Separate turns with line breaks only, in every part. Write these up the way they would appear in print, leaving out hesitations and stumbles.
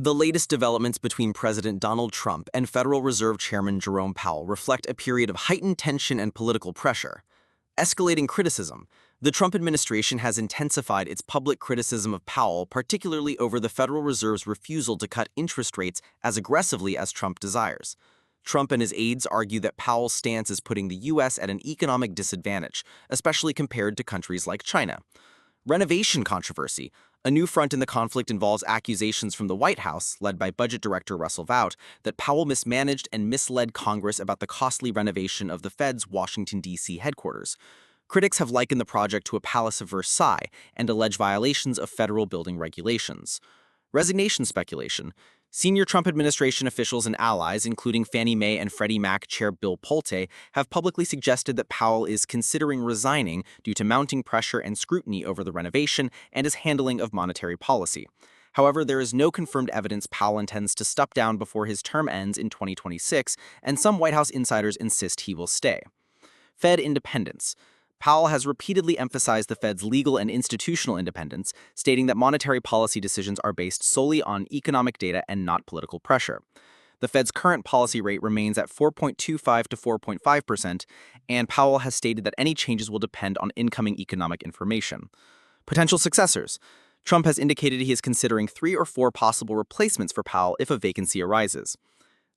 The latest developments between President Donald Trump and Federal Reserve Chairman Jerome Powell reflect a period of heightened tension and political pressure. Escalating criticism. The Trump administration has intensified its public criticism of Powell, particularly over the Federal Reserve's refusal to cut interest rates as aggressively as Trump desires. Trump and his aides argue that Powell's stance is putting the U.S. at an economic disadvantage, especially compared to countries like China. Renovation controversy. A new front in the conflict involves accusations from the White House, led by Budget Director Russell Vought, that Powell mismanaged and misled Congress about the costly renovation of the Fed's Washington, D.C. headquarters. Critics have likened the project to a palace of Versailles and allege violations of federal building regulations. Resignation speculation. Senior Trump administration officials and allies, including Fannie Mae and Freddie Mac Chair Bill Pulte, have publicly suggested that Powell is considering resigning due to mounting pressure and scrutiny over the renovation and his handling of monetary policy. However, there is no confirmed evidence Powell intends to step down before his term ends in 2026, and some White House insiders insist he will stay. Fed independence. Powell has repeatedly emphasized the Fed's legal and institutional independence, stating that monetary policy decisions are based solely on economic data and not political pressure. The Fed's current policy rate remains at 4.25 to 4.5%, and Powell has stated that any changes will depend on incoming economic information. Potential successors. Trump has indicated he is considering 3 or 4 possible replacements for Powell if a vacancy arises.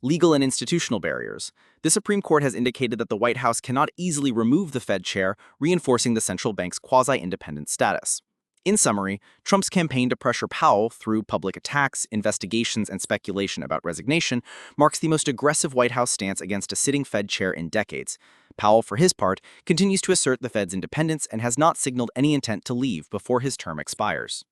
Legal and institutional barriers. The Supreme Court has indicated that the White House cannot easily remove the Fed chair, reinforcing the central bank's quasi-independent status. In summary, Trump's campaign to pressure Powell through public attacks, investigations, and speculation about resignation marks the most aggressive White House stance against a sitting Fed chair in decades. Powell, for his part, continues to assert the Fed's independence and has not signaled any intent to leave before his term expires.